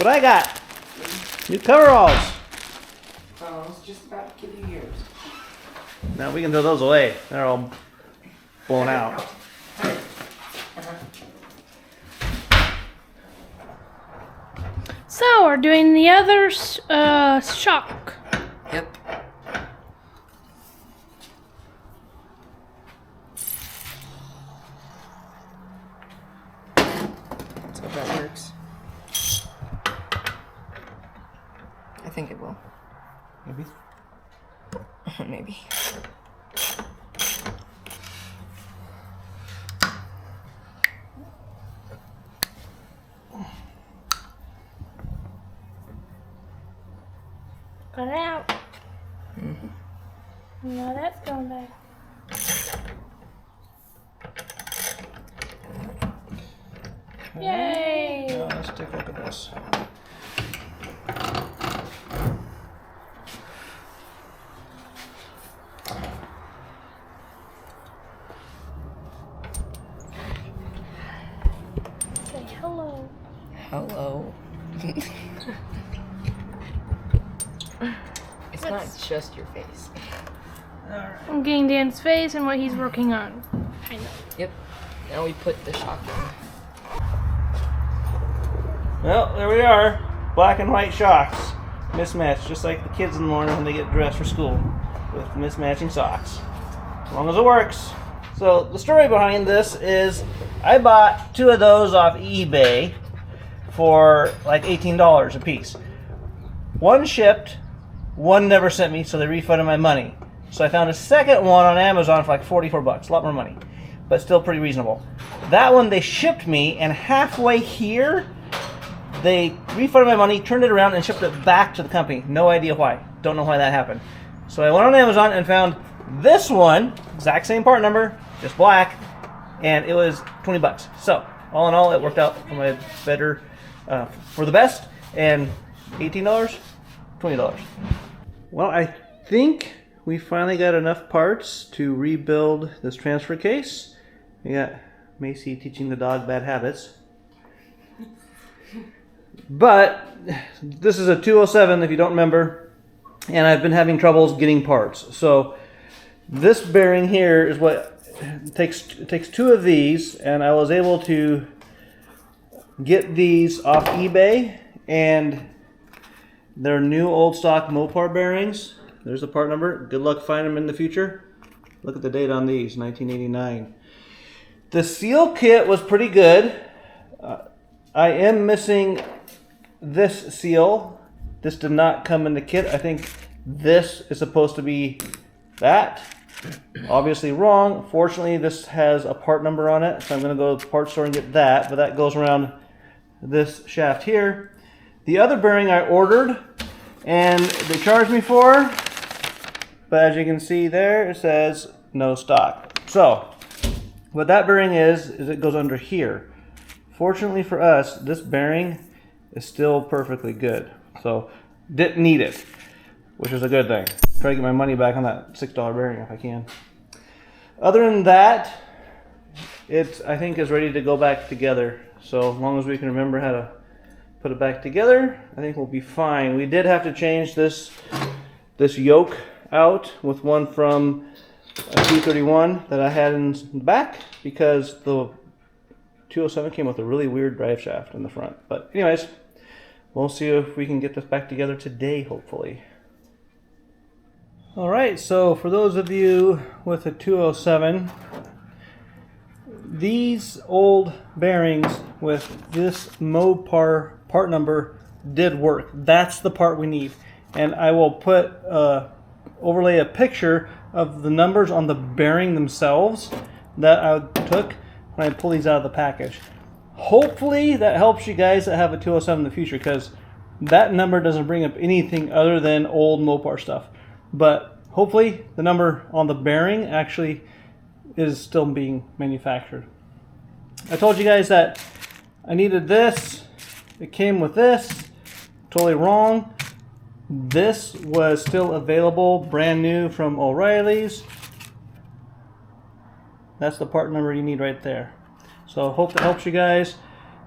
what I got. New coveralls. Oh, I was just about to give you yours. Now we can throw those away. They're all blown out. So we're doing the other shock. Yep. Let's hope that works. I think it will. Maybe. Maybe. Got it out. Now that's going back. Yay! Now let's take a look at this. Say hello. Hello. It's not just your face. I'm getting Dan's face and what he's working on. I know. Yep. Now we put the shock in. Well, there we are. Black and white shocks. Mismatched, just like the kids in the morning when they get dressed for school with mismatching socks. As long as it works. So the story behind this is I bought 2 of those off eBay for like $18 a piece. One shipped, one never sent me, so they refunded my money. So I found a second one on Amazon for like 44 bucks, a lot more money, but still pretty reasonable. That one they shipped me, and halfway here, they refunded my money, turned it around, and shipped it back to the company. No idea why. Don't know why that happened. So I went on Amazon and found this one, exact same part number, just black, and it was 20 bucks. So all in all, it worked out for my better, for the best, and $18, $20. Well, I think we finally got enough parts to rebuild this transfer case. We got Macy teaching the dog bad habits. But this is a 207 if you don't remember, and I've been having troubles getting parts. So this bearing here is what it takes 2 of these, and I was able to get these off eBay, and they're new old stock Mopar bearings. There's the part number. Good luck finding them in the future. Look at the date on these, 1989. The seal kit was pretty good. I am missing this seal. This did not come in the kit. I think this is supposed to be that. Obviously wrong. Fortunately, this has a part number on it, so I'm going to go to the parts store and get that, but that goes around this shaft here. The other bearing I ordered, and they charged me for, but as you can see there, it says no stock. So, what that bearing is it goes under here. Fortunately for us, this bearing is still perfectly good. So, didn't need it, which is a good thing. Try to get my money back on that $6 bearing if I can. Other than that, it I think is ready to go back together. So, as long as we can remember how to put it back together, I think we'll be fine. We did have to change this yoke out with one from a 231 that I had in the back because the 207 came with a really weird drive shaft in the front. But anyways, we'll see if we can get this back together today, hopefully. Alright, so for those of you with a 207, these old bearings with this Mopar part number did work. That's the part we need. And I will overlay a picture of the numbers on the bearing themselves that I took when I pull these out of the package. Hopefully that helps you guys that have a 207 in the future, because that number doesn't bring up anything other than old Mopar stuff. But hopefully the number on the bearing actually is still being manufactured. I told you guys that I needed this. It came with this. Totally wrong. This was still available, brand new from O'Reilly's. That's the part number you need right there. So I hope that helps you guys.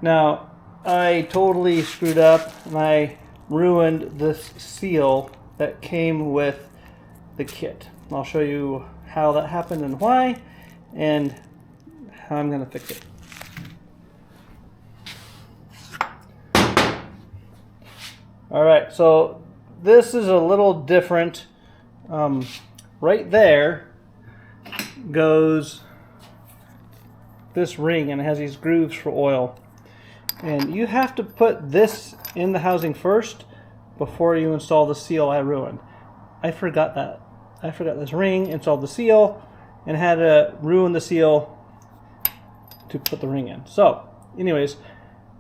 Now, I totally screwed up and I ruined this seal that came with the kit. I'll show you how that happened and why, and how I'm going to fix it. Alright, so this is a little different. Right there goes this ring, and it has these grooves for oil. And you have to put this in the housing first before you install the seal I ruined. I forgot that. I forgot this ring, installed the seal, and had to ruin the seal to put the ring in. So, anyways,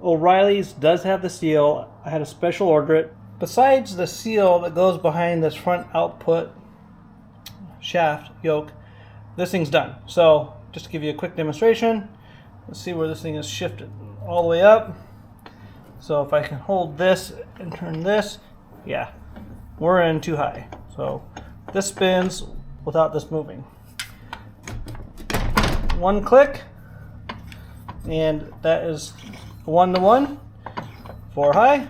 O'Reilly's does have the seal. I had to special order it. Besides the seal that goes behind this front output shaft yoke, this thing's done. So, just to give you a quick demonstration, let's see where this thing is shifted all the way up. So if I can hold this and turn this, yeah, we're in too high. So this spins without this moving. One click, and that is 1-to-1, 4 high.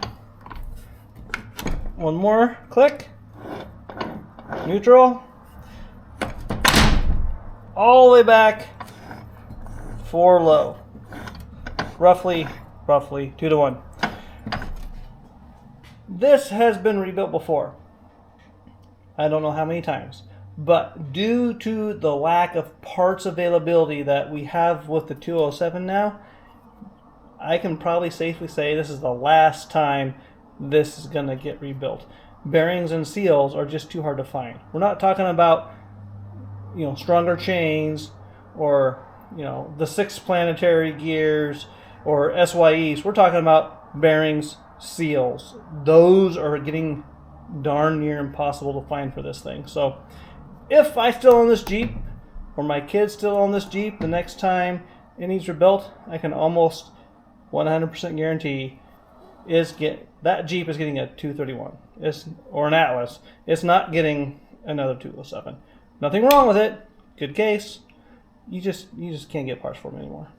One more click, neutral, all the way back, 4 low. Roughly 2-to-1. This has been rebuilt before. I don't know how many times. But due to the lack of parts availability that we have with the 207 now, I can probably safely say this is the last time this is going to get rebuilt. Bearings and seals are just too hard to find. We're not talking about, stronger chains or, the 6 planetary gears or SYEs. We're talking about bearings, seals. Those are getting darn near impossible to find for this thing. So if I still own this Jeep, or my kids still own this Jeep, the next time it needs rebuilt, I can almost 100% guarantee that Jeep is getting a 231 or an Atlas. It's not getting another 207. Nothing wrong with it. Good case. You just can't get parts for them anymore.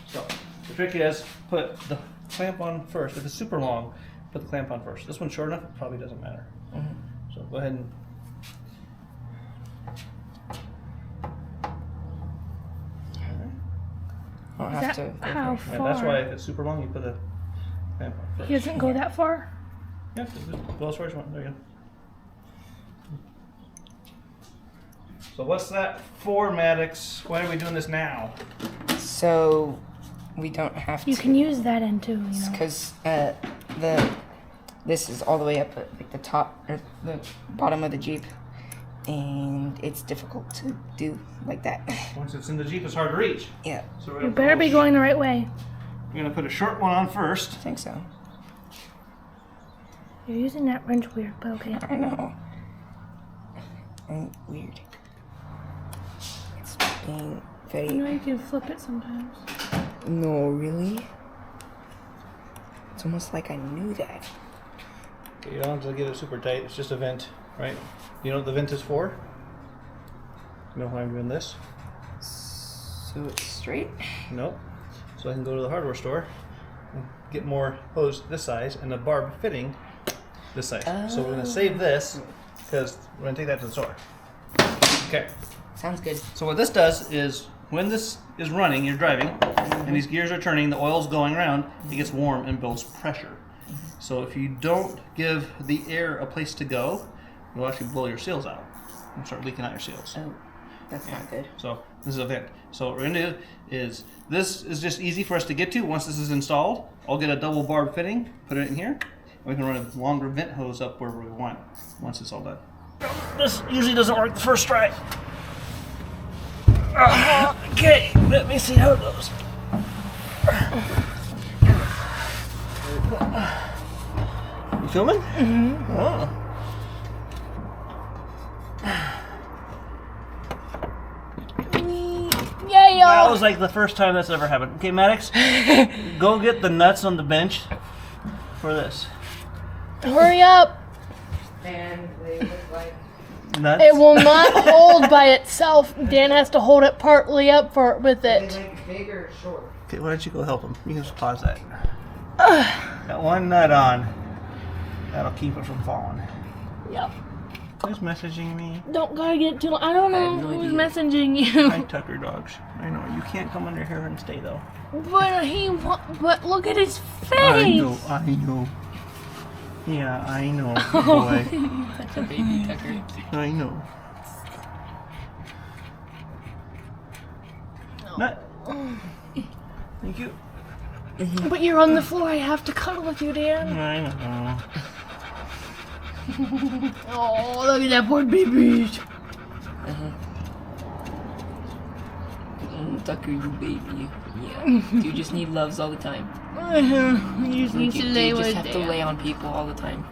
So the trick is put the clamp on first. If it's super long, put the clamp on first. This one's short enough, it probably doesn't matter. So go ahead and I'll have to. How yeah, far? that's why if it's super long, you put the clamp on first. He doesn't go that far? Yeah, just go as far as you want. There you go. So what's that for, Maddox? Why are we doing this now? So we don't have to. You can use that end too, Because this is all the way up at like the top or the bottom of the Jeep, and it's difficult to do like that. Once it's in the Jeep, it's hard to reach. Yeah, So we're You gonna better be going the right way. We're gonna put a short one on first. I think so. You're using that wrench weird, but okay. I know. And weird. It's being very. You can flip it sometimes. No, really? It's almost like I knew that. Okay, you don't have to get it super tight. It's just a vent, right? You know what the vent is for? You know why I'm doing this? So it's straight? Nope. So I can go to the hardware store and get more hose this size and a barb fitting this size. So we're going to save this because we're going to take that to the store. Okay. Sounds good. So what this does is when this is running, you're driving, and these gears are turning, the oil's going around, it gets warm and builds pressure. So if you don't give the air a place to go, you'll actually blow your seals out and start leaking out your seals. Oh, that's not good. So this is a vent. So what we're going to do is, this is just easy for us to get to once this is installed. I'll get a double barb fitting, put it in here, and we can run a longer vent hose up wherever we want once it's all done. This usually doesn't work the first try. Okay, let me see how it goes. You filming? Mm-hmm. Oh. Yeah, That y'all. was like the first time that's ever happened. Okay, Maddox, go get the nuts on the bench for this. Hurry up. And they look like nuts? It will not hold by itself. Dan has to hold it partly up with it. Bigger or short? Okay, why don't you go help him? You can just pause that. Got one nut on. That'll keep it from falling. Yep. Who's messaging me? Don't gotta get too long. I don't know who's messaging you. Hi, Tucker dogs. I know you can't come under here and stay though. But look at his face. I know. Yeah, I know, boy. Such a baby Tucker. I know. Nut. Thank you. But you're on the floor. I have to cuddle with you, Dan. I know. Oh, look at that poor baby. Tucker, you baby. Yeah. You just need loves all the time. You just need to lay You with just have to Dan. lay on people all the time.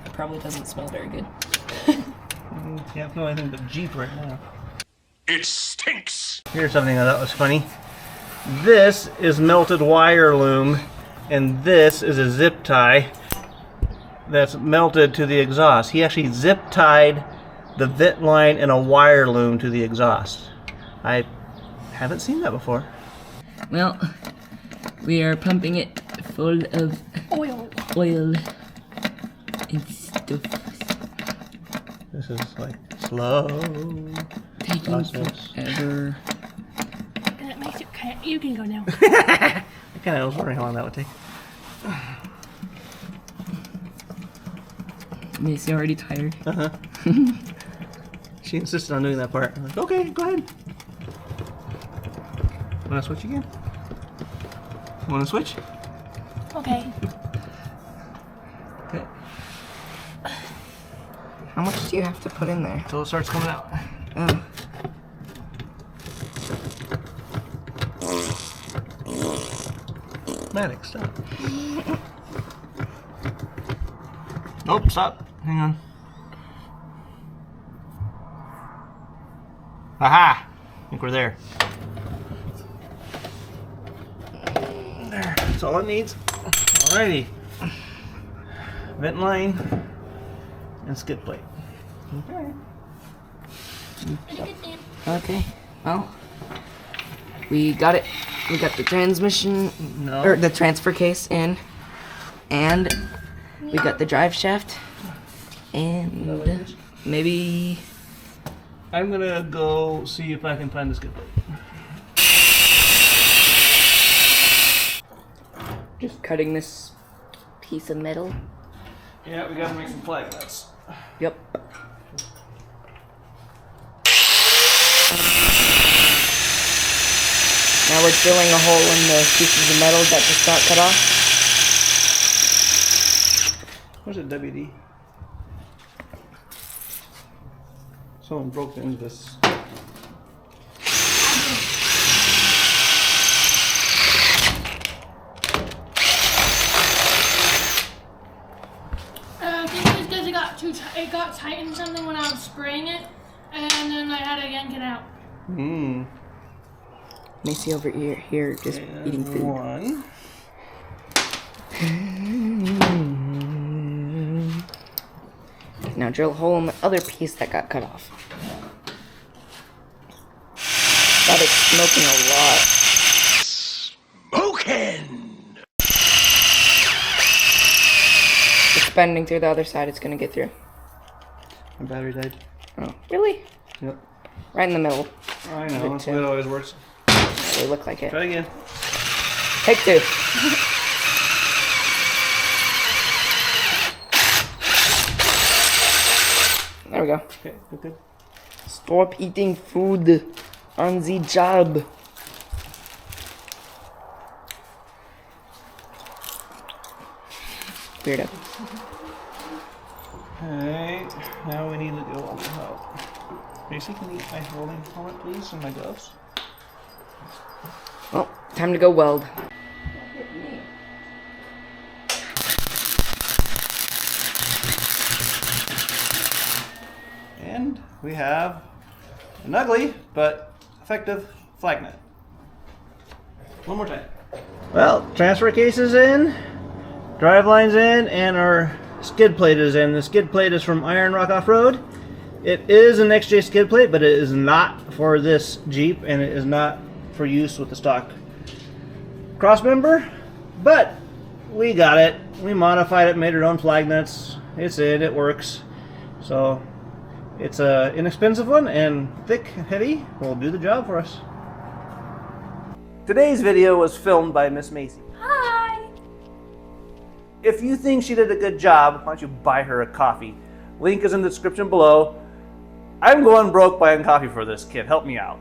It probably doesn't smell very good. Can't feel anything but Jeep right now. It stinks! Here's something I thought was funny. This is melted wire loom, and this is a zip tie that's melted to the exhaust. He actually zip tied the vent line and a wire loom to the exhaust. I haven't seen that before. Well, we are pumping it full of Oil. oil and stuff. This is like slow Taking process. forever. And it makes it. You can go now. I kind of was wondering how long that would take. Macy already tired. She insisted on doing that part. I'm like, okay, go ahead. Want to switch again? Want to switch? Okay. Okay. How much do you have to put in there? Until it starts coming out. Oh. Maddox, stop. Nope, stop. Hang on. Aha! I think we're there. There. That's all it needs. Alrighty. Vent line and skid plate. Okay. Okay. Well, we got it. We got the transmission, No. or the transfer case in, and we got the drive shaft, and maybe I'm gonna go see if I can find the skid plate. just cutting this piece of metal. Yeah, we gotta make some flag nuts. Yep. Now we're drilling a hole in the pieces of metal that just got cut off. Where's the WD? Someone broke into this. I think it's because it got it got tightened something when I was spraying it, and then I had to yank it out. Mmm. Macy over here just eating food. One. Now drill a hole in the other piece that got cut off. That is smoking a lot. Smoking! It's bending through the other side. It's gonna get through. My battery died. Oh, really? Yep. Right in the middle. I know, that's the way it always works. They look like it. Try again. Take two. There we go. Okay, good. Stop eating food on the job. Weirdo. Alright, now we need to go out. Macy, can you get my rolling helmet, please, and my gloves? Well, time to go weld. And we have an ugly but effective flag net. One more time. Well, transfer case is in, drive line's in, and our skid plate is in. The skid plate is from Iron Rock Off-Road. It is an XJ skid plate, but it is not for this Jeep, and it is not for use with the stock crossmember. But we got it. We modified it, made our own flag nuts. It's in. It works. So it's a inexpensive one, and thick, heavy will do the job for us. Today's video was filmed by Miss Macy. Hi! If you think she did a good job, why don't you buy her a coffee? Link is in the description below. I'm going broke buying coffee for this kid. Help me out.